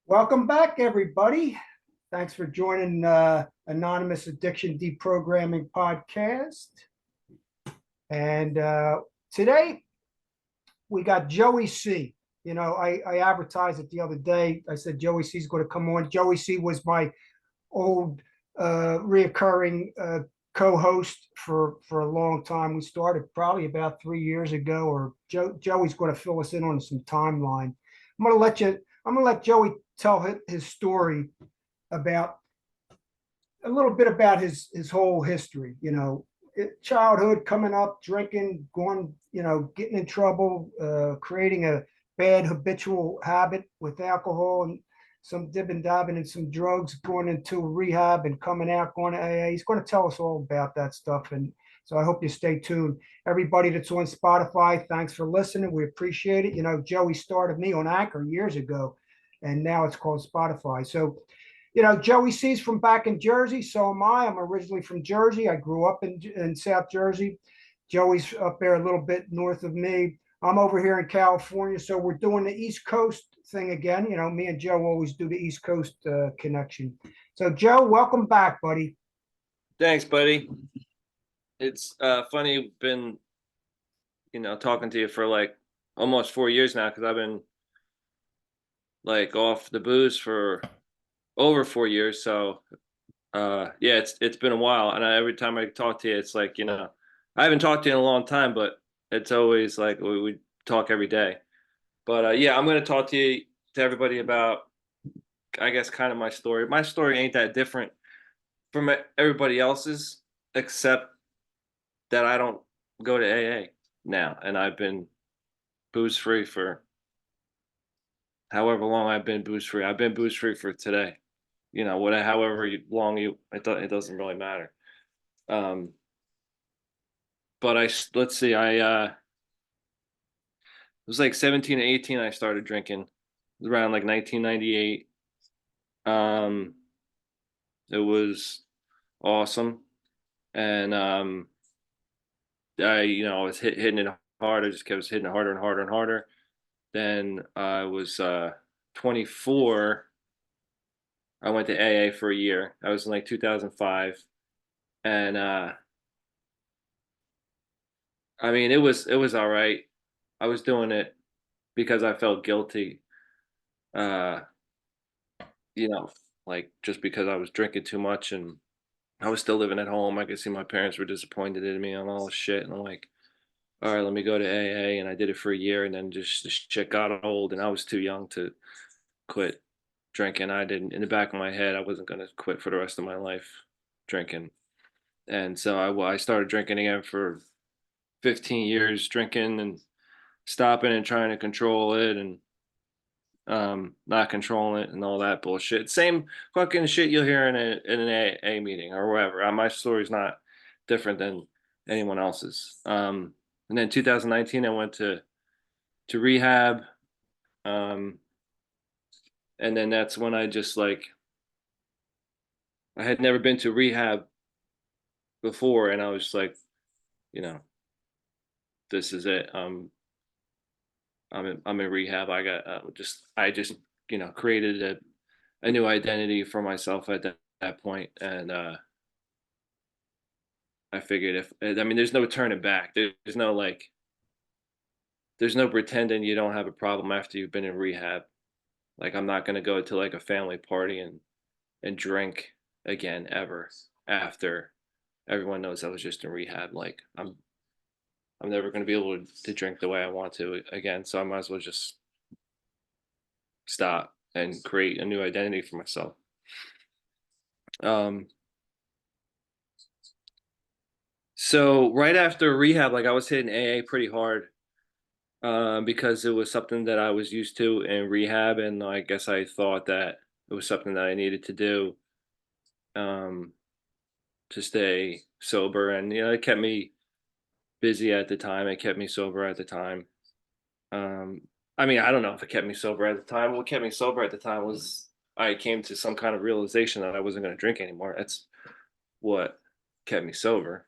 Welcome back, everybody. Thanks for joining Anonymous Addiction Deprogramming Podcast. And today we got Joey C. I advertised it the other day. I said Joey C is going to come on. Joey C was my old reoccurring co-host for a long time. We started probably about 3 years ago. Or Joey's going to fill us in on some timeline. I'm going to let Joey tell his story about a little bit about his whole history. Childhood, coming up, drinking, going, getting in trouble, creating a bad habitual habit with alcohol and some dipping dabbing in some drugs, going into rehab and coming out, going to AA. He's going to tell us all about that stuff. And so I hope you stay tuned. Everybody that's on Spotify, thanks for listening. We appreciate it. Joey started me on Anchor years ago, and now it's called Spotify. So, Joey C's from back in Jersey. So am I. I'm originally from Jersey. I grew up in South Jersey. Joey's up there a little bit north of me. I'm over here in California. So we're doing the East Coast thing again. Me and Joe always do the East Coast connection. So, Joe, welcome back, buddy. Thanks, buddy. It's funny, been, talking to you for like almost 4 years now, because I've been like off the booze for over 4 years. So yeah, it's been a while. And every time I talk to you, it's like, I haven't talked to you in a long time, but it's always like we talk every day. But yeah, I'm going to talk to everybody about, I guess, kind of my story. My story ain't that different from everybody else's, except that I don't go to AA now, and I've been booze free for however long I've been booze free. I've been booze free for today. However long it doesn't really matter. But let's see, it was like 17 or 18 I started drinking. It was around like 1998. It was awesome. And I was hitting it hard. I just kept hitting it harder and harder and harder. Then I was 24. I went to AA for a year. I was in like 2005. And I mean, it was all right. I was doing it because I felt guilty. Uh, you know, like just because I was drinking too much and I was still living at home. I could see my parents were disappointed in me on all this shit. And I'm like, all right, let me go to AA. And I did it for a year, and then just the shit got old, and I was too young to quit drinking. I didn't, in the back of my head, I wasn't going to quit for the rest of my life drinking. And so I started drinking again for 15 years, drinking and stopping and trying to control it, and not controlling it and all that bullshit. Same fucking shit you'll hear in an AA meeting or wherever. My story's not different than anyone else's. And then 2019, I went to rehab, and then that's when I just like, I had never been to rehab before, and I was like, you know, this is it. I'm in rehab. I just created a new identity for myself at that point, and I figured, I mean, there's no turning back. There's no pretending you don't have a problem after you've been in rehab. Like, I'm not gonna go to like a family party and drink again ever after everyone knows I was just in rehab. Like, I'm never gonna be able to drink the way I want to again. So I might as well just stop and create a new identity for myself. Um, so right after rehab, like I was hitting AA pretty hard, because it was something that I was used to in rehab, and I guess I thought that it was something that I needed to do, um, to stay sober, and it kept me busy at the time. It kept me sober at the time. Um, I mean, I don't know if it kept me sober at the time. What kept me sober at the time was I came to some kind of realization that I wasn't going to drink anymore. That's what kept me sober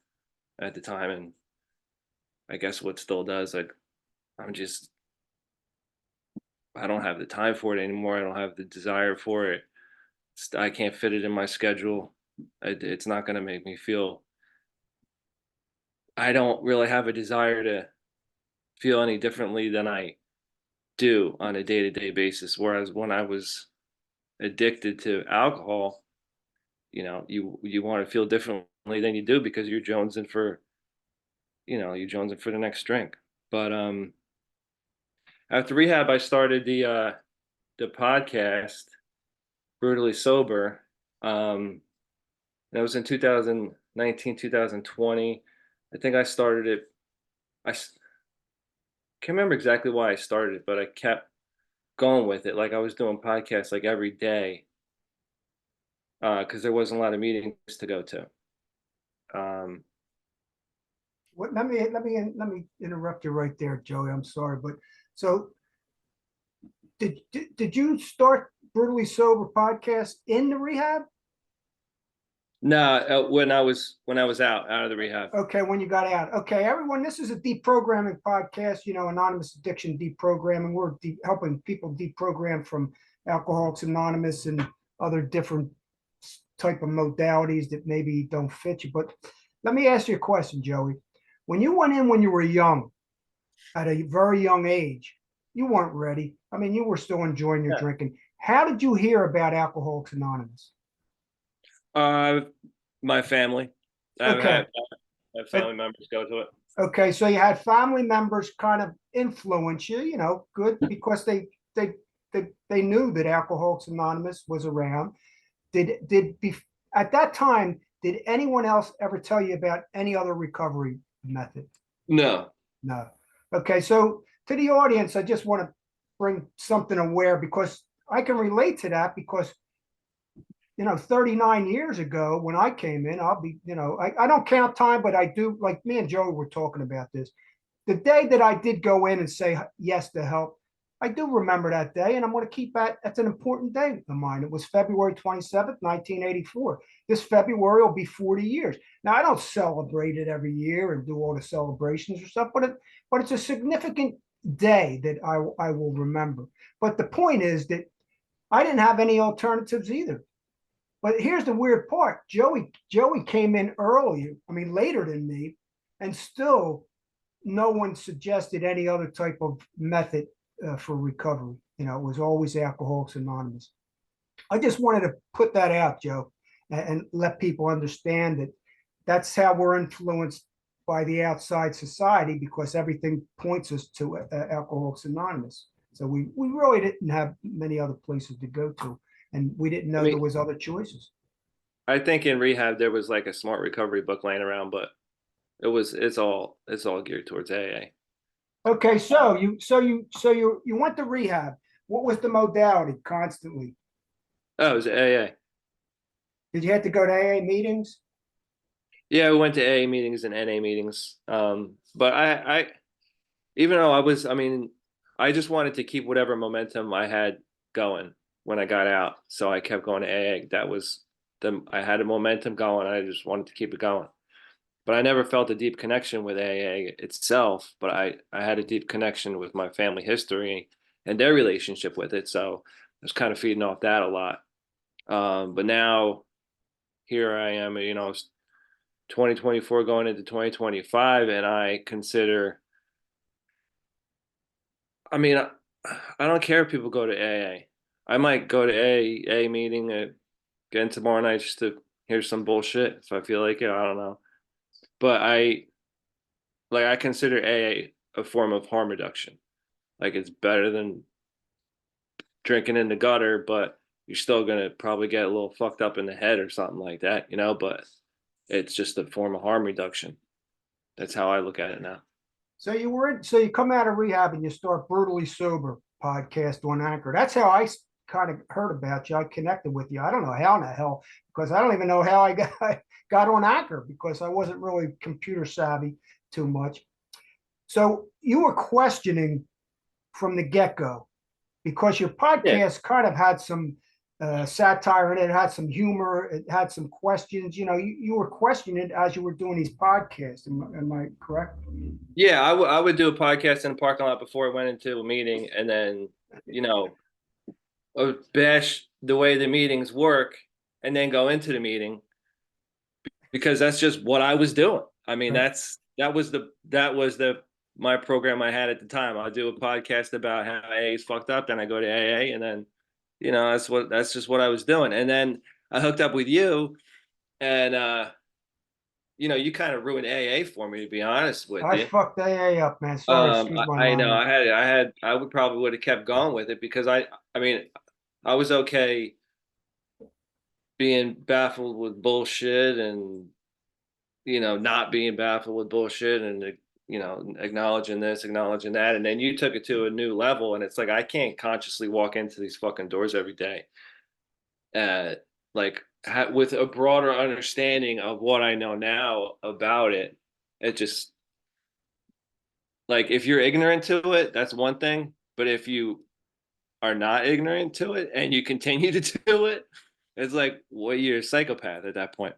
at the time, and I guess what still does. Like, I'm just I don't have the time for it anymore. I don't have the desire for it. I can't fit it in my schedule. It's not going to make me feel. I don't really have a desire to feel any differently than I do on a day-to-day basis. Whereas when I was addicted to alcohol, you want to feel differently than you do because you're jonesing for, you're jonesing for the next drink. But after rehab, I started the podcast, Brutally Sober. That was in 2019, 2020. I think I started it. Can't remember exactly why I started it, but I kept going with it. Like I was doing podcasts like every day because there wasn't a lot of meetings to go to. Um, Let me interrupt you right there, Joey. I'm sorry, but so did you start Brutally Sober podcast in the rehab? no, when I was out of the rehab. Okay, when you got out. Okay, everyone, this is a deprogramming podcast, anonymous addiction deprogramming. We're helping people deprogram from Alcoholics Anonymous and other different type of modalities that maybe don't fit you. But let me ask you a question, Joey. When you went in when you were young, at a very young age, you weren't ready. I mean, you were still enjoying your Yeah. drinking. How did you hear about Alcoholics Anonymous? Uh, my family. I've Okay. had family members go to it. Okay, so you had family members kind of influence you, good because they knew that Alcoholics Anonymous was around. At that time, did anyone else ever tell you about any other recovery method? No. No. Okay, so to the audience, I just want to bring something aware because I can relate to that because 39 years ago when I came in, I don't count time, but I do, like me and Joe were talking about this. The day that I did go in and say yes to help, I do remember that day, and I'm going to keep that's an important day of mine. It was February 27th, 1984. This February will be 40 years. Now, I don't celebrate it every year and do all the celebrations or stuff, but it's a significant day that I will remember. But the point is that I didn't have any alternatives either. But here's the weird part. Joey came in earlier, I mean later than me, and still no one suggested any other type of method for recovery. It was always Alcoholics Anonymous. I just wanted to put that out, Joe, and let people understand that that's how we're influenced by the outside society because everything points us to Alcoholics Anonymous. So we really didn't have many other places to go to, and we didn't I know mean, there was other choices. I think in rehab there was like a smart recovery book laying around, but it's all geared towards AA. Okay, so you went to rehab. What was the modality constantly? Oh, it was AA. Did you have to go to AA meetings? Yeah, we went to AA meetings and NA meetings. But even though I just wanted to keep whatever momentum I had going when I got out. So I kept going to AA. I had a momentum going. I just wanted to keep it going. But I never felt a deep connection with AA itself. But I had a deep connection with my family history and their relationship with it. So I was kind of feeding off that a lot. But now here I am, 2024 going into 2025, and I don't care if people go to AA. I might go to a meeting again tomorrow night just to hear some bullshit if I feel like it. I don't know. But I consider AA a form of harm reduction. Like it's better than drinking in the gutter, but you're still gonna probably get a little fucked up in the head or something like that. But it's just a form of harm reduction. That's how I look at it now. So you come out of rehab and you start Brutally Sober podcast on Anchor. That's how I kind of heard about you. I connected with you. I don't know how in the hell because I don't even know how I got on Anchor because I wasn't really computer savvy too much. So you were questioning from the get go because your Yeah. podcast kind of had some satire in it, had some humor, it had some questions. You were questioning it as you were doing these podcasts. Am I correct? Yeah, I would do a podcast in a parking lot before I went into a meeting, and then you know, bash the way the meetings work and then go into the meeting because that's just what I was doing. I mean, Right. that was the my program I had at the time. I'll do a podcast about how AA is fucked up, then I go to AA, and then that's just what I was doing. And then I hooked up with you, and you kind of ruined AA for me, to be honest with I you. fucked AA up, man. Sorry, excuse my I know language. I would probably would have kept going with it because I mean, I was okay being baffled with bullshit and not being baffled with bullshit and acknowledging this, acknowledging that, and then you took it to a new level, and it's like I can't consciously walk into these fucking doors every day, like with a broader understanding of what I know now about it. It just like if you're ignorant to it, that's one thing, but if you are not ignorant to it and you continue to do it, it's like, well, you're a psychopath at that point.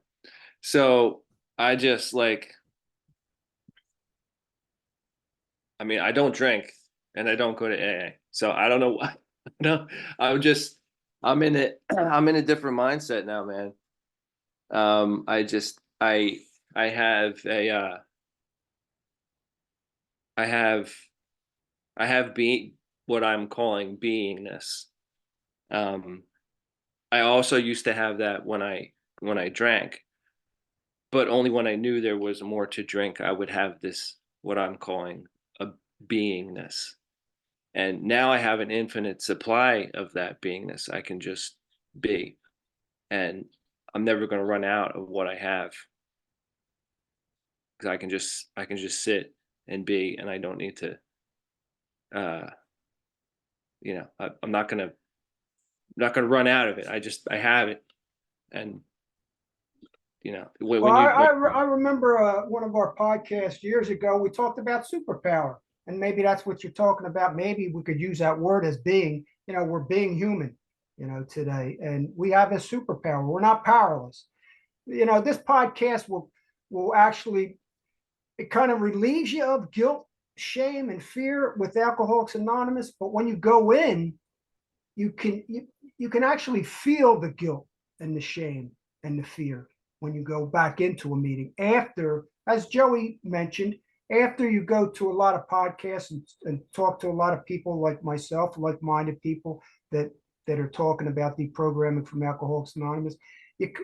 So I just like, I mean, I don't drink and I don't go to AA. So I don't know why. No, I'm just, I'm in it. I'm in a different mindset now, man. I just, I have a, I have, I have being what I'm calling beingness. Um, I also used to have that when I drank, but only when I knew there was more to drink, I would have this what I'm calling a beingness. And now I have an infinite supply of that beingness. I can just be, and I'm never going to run out of what I have because I can just sit and be, and I don't need to. Uh, I'm not gonna run out of it. I have it, and Well, when you I remember one of our podcasts years ago. We talked about superpower, and maybe that's what you're talking about. Maybe we could use that word as being. We're being human, today, and we have a superpower. We're not powerless. This podcast will actually it kind of relieves you of guilt, shame, and fear with Alcoholics Anonymous. But when you go in, you can actually feel the guilt and the shame and the fear when you go back into a meeting after, as Joey mentioned, after you go to a lot of podcasts and talk to a lot of people like myself, like-minded people that are talking about deprogramming from Alcoholics Anonymous.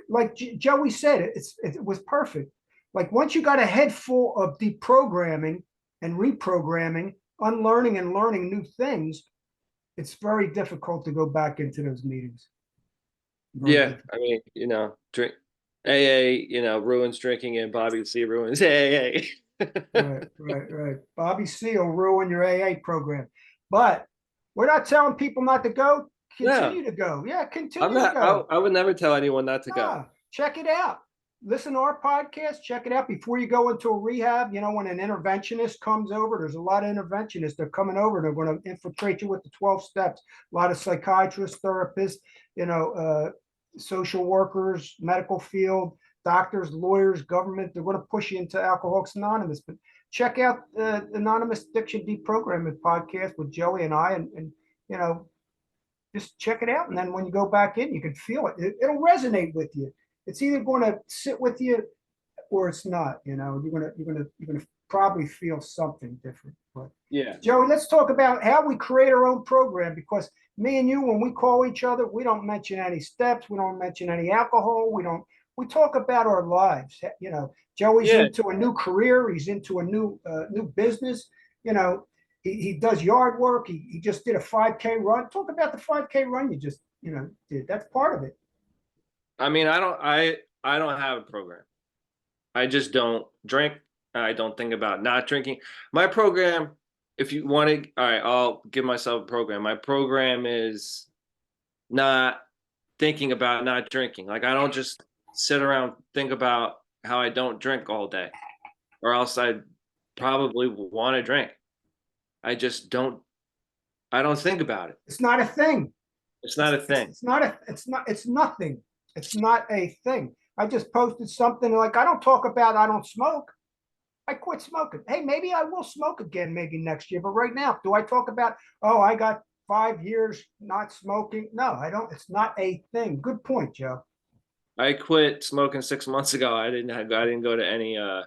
Like Joey said, it was perfect. Like once you got a head full of deprogramming and reprogramming, unlearning and learning new things, it's very difficult to go back into those meetings. Very yeah, difficult. I mean, drink AA, ruins drinking, and Bobby C ruins AA. Right. Bobby C will ruin your AA program. But we're not telling people not to go. No, Continue to go. Yeah, I'm continue to not. go. I would never tell anyone not to go. Check it out. Listen to our podcast. Check it out before you go into a rehab. When an interventionist comes over, there's a lot of interventionists. They're coming over. They're going to infiltrate you with the 12 steps. A lot of psychiatrists, therapists, social workers, medical field, doctors, lawyers, government. They're going to push you into Alcoholics Anonymous. But check out the Anonymous Addiction Deprogramming podcast with Joey and I, and just check it out. And then when you go back in, you can feel it. It'll resonate with you. It's either going to sit with you or it's not. You're gonna probably feel something different. But Yeah, Joey, let's talk about how we create our own program, because me and you, when we call each other, we don't mention any steps, we don't mention any alcohol, we talk about our lives. Joey's yeah. into a new career, he's into a new business. He does yard work. He just did a 5K run. Talk about the 5K run you just did. That's part of it. I mean, I don't have a program. I just don't drink. I don't think about not drinking. My program, if you want to, all right, I'll give myself a program. My program is not thinking about not drinking. Like I don't just sit around think about how I don't drink all day, or else I'd probably want to drink. I just don't. I don't think about it. It's not a thing. It's not a thing. It's nothing. It's not a thing. I just posted something like, I don't talk about I don't smoke. I quit smoking. Hey, maybe I will smoke again maybe next year. But right now, do I talk about, oh, I got 5 years not smoking. No, I don't. It's not a thing. Good point, Joe. I quit smoking 6 months ago. I didn't go to any You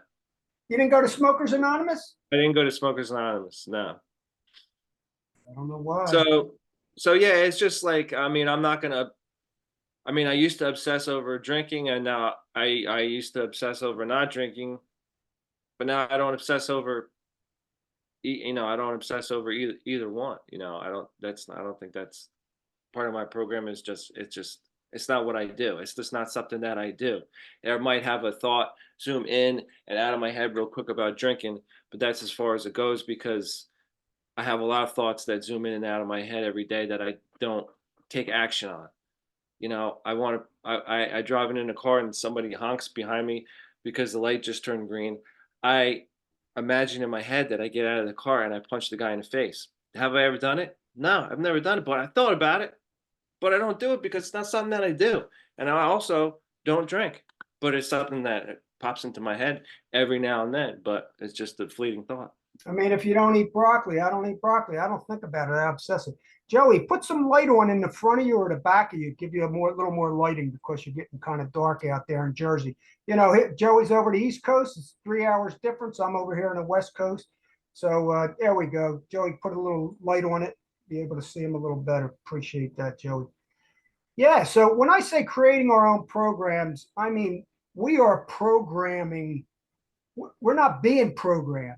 didn't go to Smokers Anonymous? I didn't go to Smokers Anonymous. No. I don't know why. So so yeah, it's just like, I mean, I'm not gonna I mean, I used to obsess over drinking, and now I used to obsess over not drinking, but now I don't obsess over I don't obsess over either one. I don't think that's part of my program. Is just it's not what I do. It's just not something that I do. I might have a thought zoom in and out of my head real quick about drinking, but that's as far as it goes, because I have a lot of thoughts that zoom in and out of my head every day that I don't take action on. I want to, I driving in a car and somebody honks behind me because the light just turned green. I imagine in my head that I get out of the car and I punch the guy in the face. Have I ever done it? No, I've never done it, but I thought about it, but I don't do it because it's not something that I do. And I also don't drink, but it's something that pops into my head every now and then, but it's just a fleeting thought. I mean, if you don't eat broccoli, I don't eat broccoli. I don't think about it. I'm obsessive. Joey, put some light on in the front of you or the back of you. Give you a little more lighting because you're getting kind of dark out there in Jersey. Joey's over the East Coast. It's 3 hours difference. I'm over here on the West Coast. So there we go. Joey, put a little light on it. Be able to see him a little better. Appreciate that, Joey. Yeah. So when I say creating our own programs, I mean we are programming. We're not being programmed.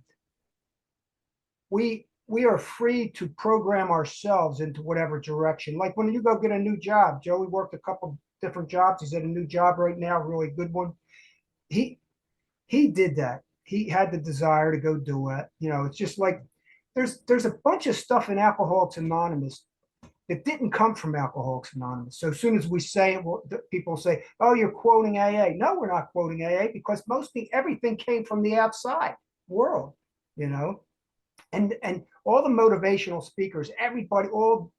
We are free to program ourselves into whatever direction. Like when you go get a new job, Joey worked a couple different jobs. He's at a new job right now, a really good one. He he did that. He had the desire to go do it. It's just like there's a bunch of stuff in Alcoholics Anonymous that didn't come from Alcoholics Anonymous. So as soon as we say it, people say, "Oh, you're quoting AA." No, we're not quoting AA because mostly everything came from the outside world. You know, and all the motivational speakers, everybody, all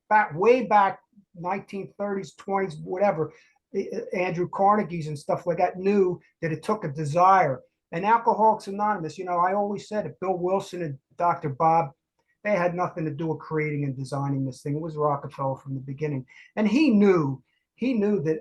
back way back 1930s, 20s, whatever, Andrew Carnegie's and stuff like that knew that it took a desire. And Alcoholics Anonymous, I always said it. Bill Wilson and Dr. Bob, they had nothing to do with creating and designing this thing. It was Rockefeller from the beginning, and he knew that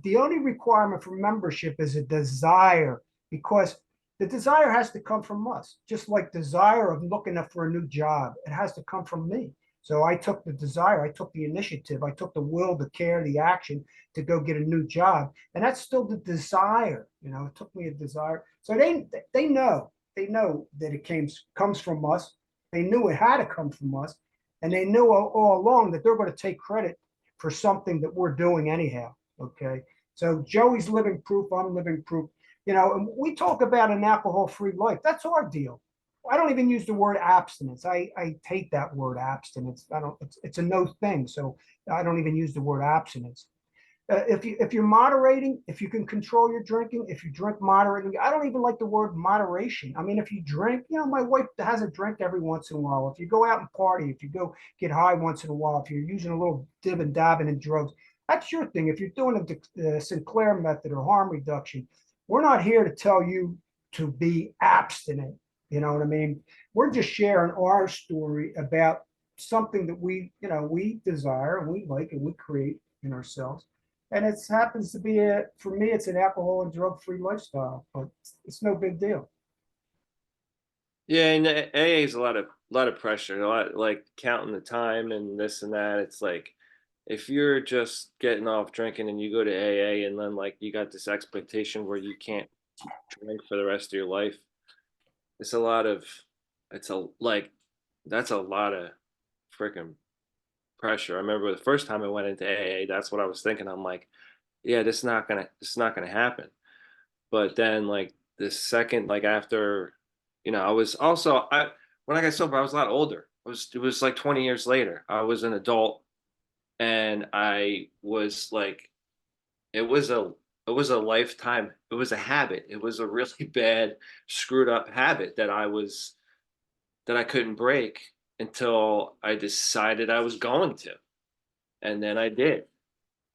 the only requirement for membership is a desire, because the desire has to come from us, just like desire of looking up for a new job. It has to come from me. So I took the desire, I took the initiative, I took the will, the care, the action to go get a new job. And that's still the desire. It took me a desire. So they know that it comes from us. They knew it had to come from us. And they knew all along that they're going to take credit for something that we're doing anyhow. Okay. So Joey's living proof, I'm living proof. And we talk about an alcohol-free life. That's our deal. I don't even use the word abstinence. I hate that word abstinence. I don't. It's a no thing. So I don't even use the word abstinence. If you're moderating, if you can control your drinking, if you drink moderating, I don't even like the word moderation. I mean, if you drink, my wife has a drink every once in a while. If you go out and party, if you go get high once in a while, if you're using a little dib and dabbing in drugs, that's your thing. If you're doing the Sinclair method or harm reduction, we're not here to tell you to be abstinent. You know what I mean? We're just sharing our story about something that we desire and we like and we create in ourselves. And it happens to be for me, it's an alcohol and drug-free lifestyle, but it's no big deal. Yeah, and AA is a lot of pressure, a lot like counting the time and this and that. It's like if you're just getting off drinking and you go to AA and then like you got this expectation where you can't drink for the rest of your life, it's a lot of it's a like that's a lot of freaking pressure. I remember the first time I went into AA, that's what I was thinking. I'm like, yeah, this is not gonna happen. But then like the second, like after, I was also I when I got sober, I was a lot older. It was like 20 years later. I was an adult, and I was like, it was a lifetime. It was a habit. It was a really bad, screwed up habit that I couldn't break until I decided I was going to, and then I did.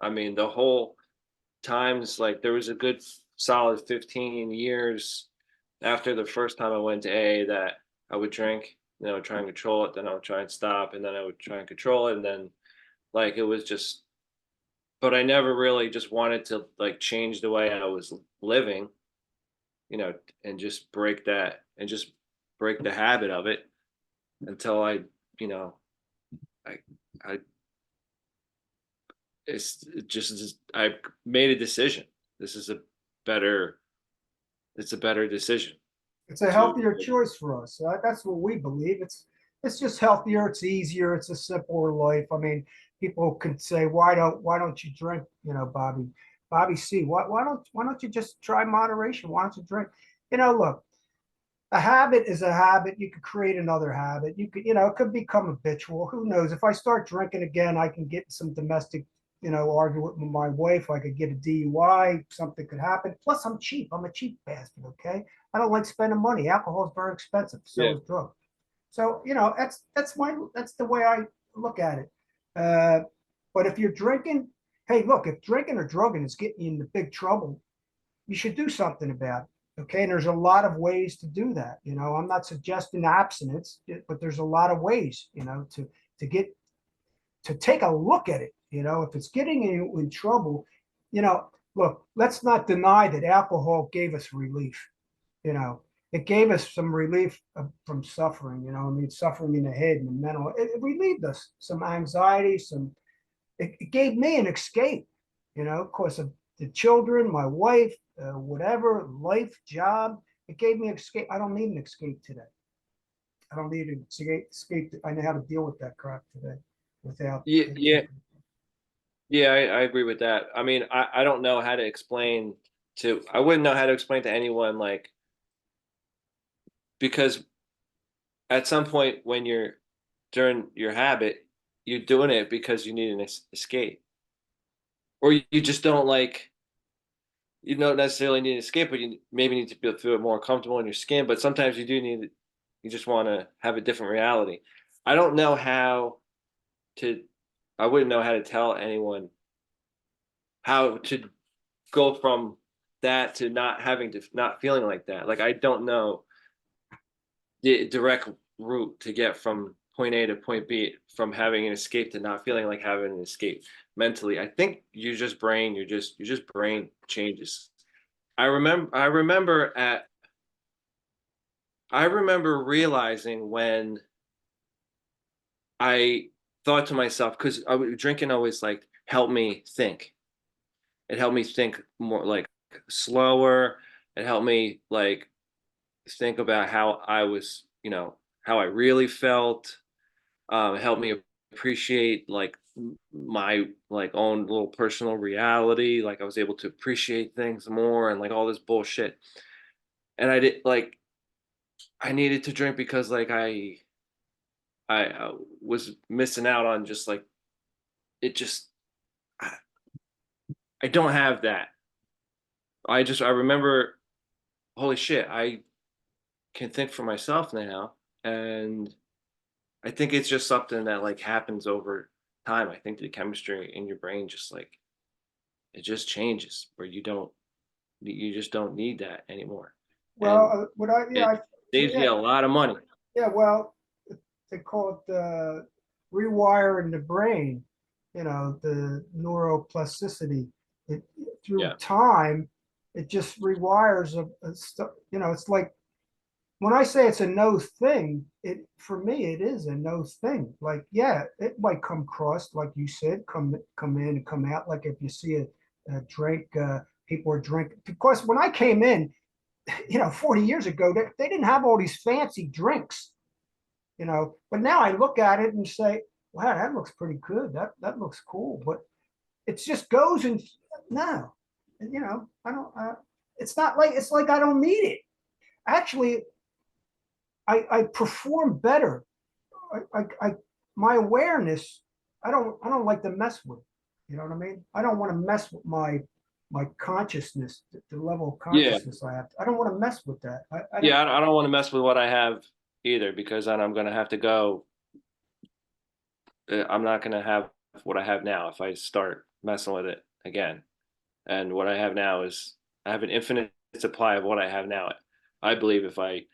I mean, the whole times like there was a good solid 15 years after the first time I went to AA that I would drink. then I would try and control it, then I would try and stop, and then I would try and control it, and then like it was just, but I never really just wanted to like change the way I was living, you know, and just break that and just break the habit of it until I, you know, I I it just I made a decision. This is a better it's a better decision It's a to healthier choice for us. That's what we believe. It's just healthier. It's easier. It's a simpler life. I mean, people can say, why don't you drink? You know, Bobby C. Why don't you just try moderation? Why don't you drink? You know, look, a habit is a habit. You could create another habit. You could, it could become habitual. Who knows? If I start drinking again, I can get some domestic, argument with my wife. I could get a DUI. Something could happen. Plus, I'm cheap. I'm a cheap bastard. Okay, I don't like spending money. Alcohol is very expensive. So yeah. is drugs. So that's the way I look at it. Uh, but if you're drinking, hey, look, if drinking or drugging is getting you into big trouble, you should do something about it. Okay. And there's a lot of ways to do that. I'm not suggesting abstinence, but there's a lot of ways, to get to take a look at it. If it's getting you in trouble, look, let's not deny that alcohol gave us relief. It gave us some relief from suffering. I mean, suffering in the head and the mental. It relieved us some anxiety. It gave me an escape. Of course, of the children, my wife, whatever, life, job. It gave me an escape. I don't need an escape today. I don't need an escape. I know how to deal with that crap today without. Yeah, yeah, yeah, I agree with that. I mean, I don't know how to explain I wouldn't know how to explain to anyone like, because at some point when you're during your habit, you're doing it because you need an escape, or you just don't like, you don't necessarily need an escape, but you maybe need to feel more comfortable in your skin. But sometimes you do need, you just want to have a different reality. I don't know how to, I wouldn't know how to tell anyone how to go from that to not having to, not feeling like that. Like I don't know the direct route to get from point A to point B, from having an escape to not feeling like having an escape mentally. I think you're just brain changes. I remember realizing when I thought to myself, because drinking always like helped me think. It helped me think more like slower. It helped me like think about how I was, how I really felt. It helped me appreciate like my like own little personal reality. Like I was able to appreciate things more and like all this bullshit. And I did like, I needed to drink because like I was missing out on just like, it just, I, I don't have that. I remember, holy shit, I can think for myself now. And I think it's just something that like happens over time. I think the chemistry in your brain just like, it just changes where you just don't need that anymore. And Well, it saves yeah, you a lot of money. yeah. Well, they call it rewiring the brain. The neuroplasticity. It Through Yeah. time, it just rewires stuff. It's like when I say it's a no thing, it for me it is a no thing. Like, yeah, it might come cross, like you said, come in and come out. Like if you see a drink, people are drinking. Because when I came in, 40 years ago, they didn't have all these fancy drinks. But now I look at it and say, wow, that looks pretty good. That looks cool. But it just goes and no, I don't. It's like I don't need it. Actually, I perform better. I my awareness. I don't like to mess with. You know what I mean? I don't want to mess with my consciousness, the level of Yeah. consciousness I have. I don't want to mess with that. I don't. Yeah. I don't want to mess with what I have either, because then I'm going to have to go. I'm not going to have what I have now if I start messing with it again. And what I have now is, I have an infinite supply of what I have now. I believe if I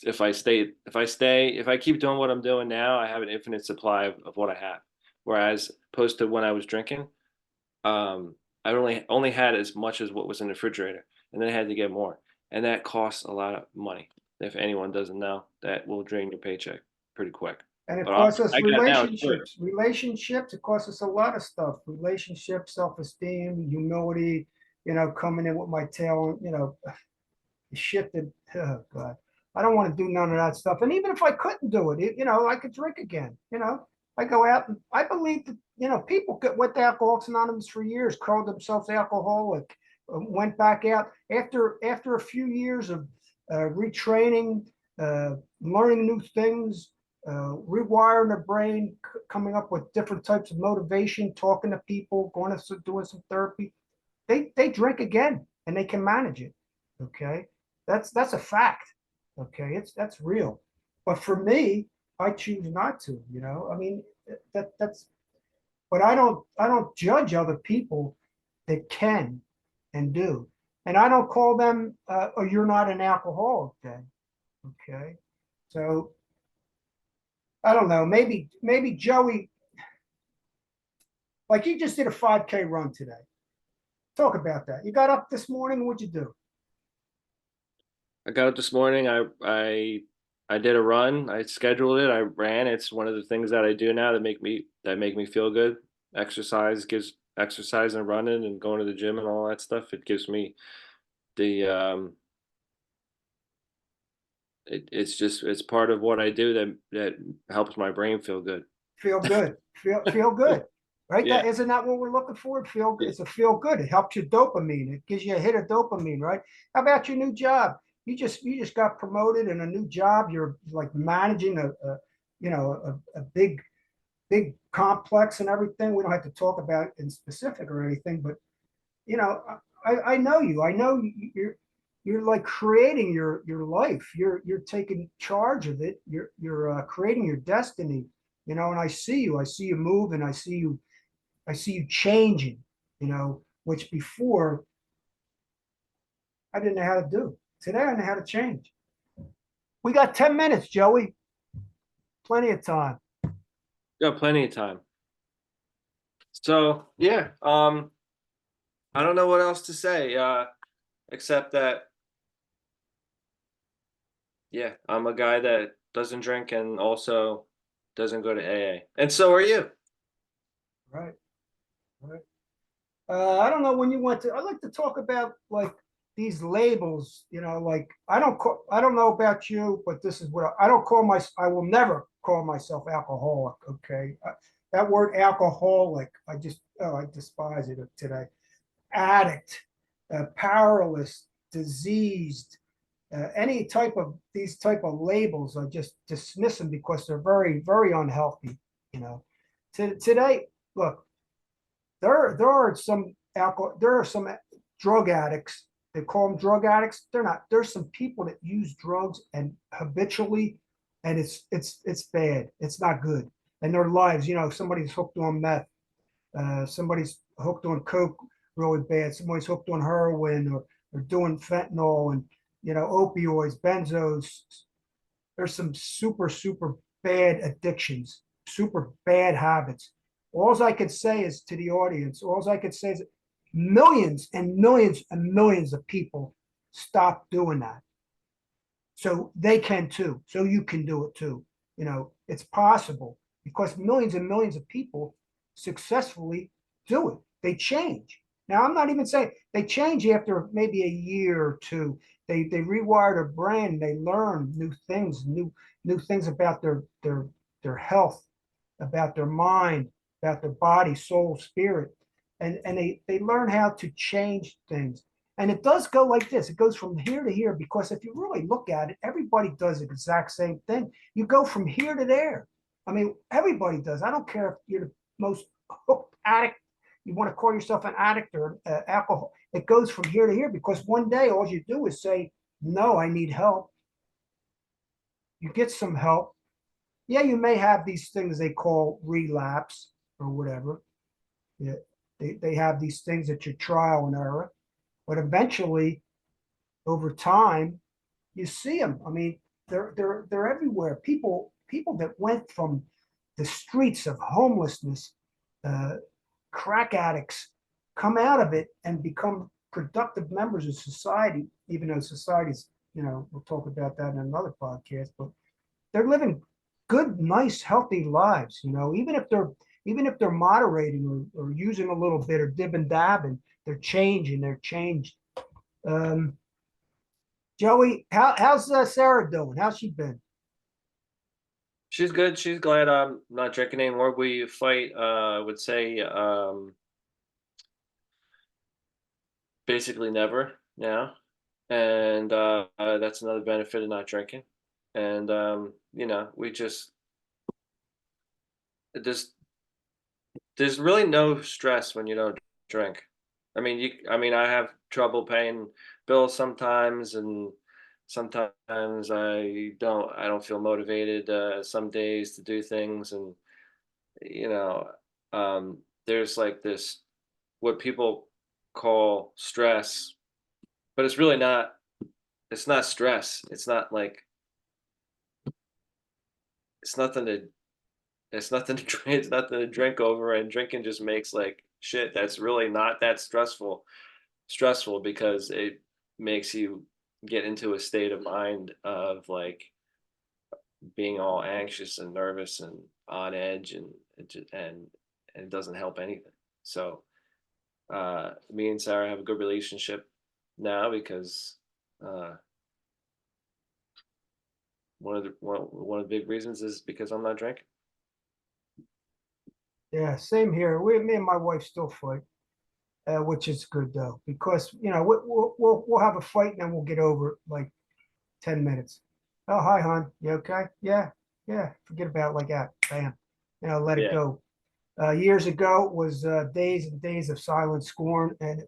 if I keep doing what I'm doing now, I have an infinite supply of what I have. Whereas opposed to when I was drinking, I only had as much as what was in the refrigerator, and then I had to get more, and that costs a lot of money. If anyone doesn't know, that will drain your paycheck pretty quick. And it But costs us I got now it's good. relationships. It costs us a lot of stuff. Relationships, self-esteem, humility, coming in with my tail, shit that, oh God, I don't want to do none of that stuff. And even if I couldn't do it, I could drink again. I go out and I believe that, people went to Alcoholics Anonymous for years, called themselves alcoholic, went back out after a few years of retraining, learning new things, rewiring their brain, coming up with different types of motivation, talking to people, going to doing some therapy. They drink again and they can manage it. Okay, that's a fact. Okay, that's real. But for me, I choose not to. I mean, that's. But I don't judge other people that can and do, and I don't call them. Oh, you're not an alcoholic then. Okay, so I don't know. Maybe Joey, like you just did a 5K run today. Talk about that. You got up this morning. What'd you do? I got up this morning. I did a run. I scheduled it. I ran. It's one of the things that I do now that make me feel good. Exercise and running and going to the gym and all that stuff. It gives me the it's part of what I do that helps my brain feel good. Feel good. Feel good. Right? Yeah. Isn't that what we're looking for? Feel good. It's a feel good. It helps your dopamine. It gives you a hit of dopamine, right? How about your new job? You just got promoted in a new job. You're like managing a big complex and everything. We don't have to talk about it in specific or anything, but you know, I know you. I know you're like creating your life. You're taking charge of it. You're creating your destiny. And I see you. I see you moving. I see you changing. Which before I didn't know how to do. Today I know how to change. We got 10 minutes, Joey. Plenty of time. Got plenty of time. So yeah, I don't know what else to say, except that yeah, I'm a guy that doesn't drink and also doesn't go to AA. And so are you. Right. Right. I don't know when you went to. I like to talk about like these labels. Like I don't know about you, but this is what I don't call my. I will never call myself alcoholic. Okay, that word alcoholic, I despise it today. Addict, powerless, diseased, any type of these type of labels, I just dismiss them because they're very very unhealthy. You know, today, look, there are some drug addicts. They call them drug addicts. They're not. There's some people that use drugs and habitually, and it's bad. It's not good. And their lives, somebody's hooked on meth, somebody's hooked on coke really bad. Somebody's hooked on heroin or doing fentanyl and opioids, benzos. There's some super super bad addictions, super bad habits. All I could say is to the audience, all I could say is millions and millions and millions of people stop doing that. So they can too. So you can do it too. It's possible because millions and millions of people successfully do it. They change. Now, I'm not even saying they change after maybe a year or two. They rewire their brain. They learn new things about their health, about their mind, about their body, soul, spirit, and they learn how to change things. And it does go like this. It goes from here to here because if you really look at it, everybody does the exact same thing. You go from here to there. I mean, everybody does. I don't care if you're the most hooked addict. You want to call yourself an addict or alcohol. It goes from here to here because one day all you do is say, no, I need help. You get some help. Yeah, you may have these things they call relapse or whatever. Yeah, they have these things that you trial and error, but eventually, over time, you see them. I mean, they're everywhere. People that went from the streets of homelessness, uh, crack addicts, come out of it and become productive members of society. Even though society's, we'll talk about that in another podcast, but they're living good, nice, healthy lives. Even if they're moderating or using a little bit or dib and dabbing, they're changing. They're changed. Um, Joey, how's Sarah doing? How's she been? She's good. She's glad I'm not drinking anymore. We fight, I would say, basically never now. And that's another benefit of not drinking. And we just there's there's really no stress when you don't drink. I have trouble paying bills sometimes, and sometimes I don't feel motivated some days to do things, and you know there's like this what people call stress, but it's not stress. It's nothing to it's nothing to drink. It's nothing to drink over, and drinking just makes like shit that's really not that stressful because it makes you get into a state of mind of like being all anxious and nervous and on edge, and it doesn't help anything. So me and Sarah have a good relationship now because uh, one of the big reasons is because I'm not drinking. Yeah, same here. Me and my wife still fight, which is good though, because we'll have a fight and then we'll get over it like 10 minutes. Oh, hi, hon. You okay? Yeah, yeah. Forget about it like that. Bam. Let it Yeah, go. Years ago it was days and days of silent scorn, and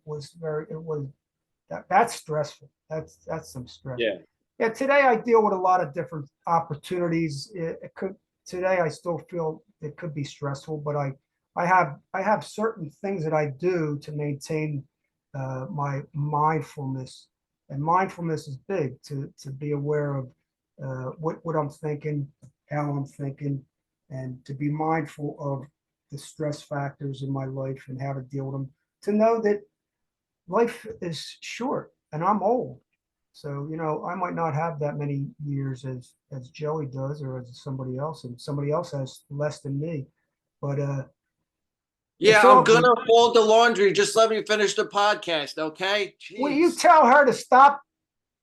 that's stressful. That's some stress. yeah, Yeah, today I deal with a lot of different opportunities. Today I still feel it could be stressful, but I have certain things that I do to maintain my mindfulness, and mindfulness is big to be aware of what I'm thinking, how I'm thinking, and to be mindful of the stress factors in my life and how to deal with them. To know that life is short and I'm old. So, I might not have that many years as Joey does or as somebody else, and somebody else has less than me. But it's yeah. I'm all gonna good. fold the laundry. Just let me finish the podcast, okay? Will you Jeez. tell her to stop?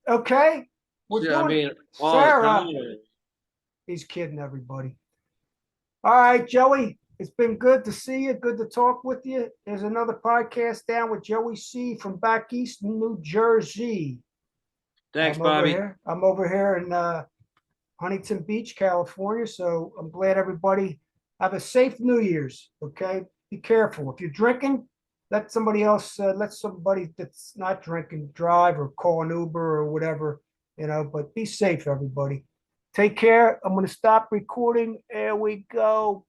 Okay? We're Yeah, I doing mean, all the Sarah. time. He's kidding everybody. All right, Joey. It's been good to see you. Good to talk with you. There's another podcast down with Joey C from back east in New Jersey. Thanks, I'm over Bobby. here. I'm over here in Huntington Beach, California. So I'm glad everybody have a safe New Year's. Okay, be careful. If you're drinking, let somebody that's not drinking drive or call an Uber or whatever. But be safe, everybody. Take care. I'm going to stop recording. There we go.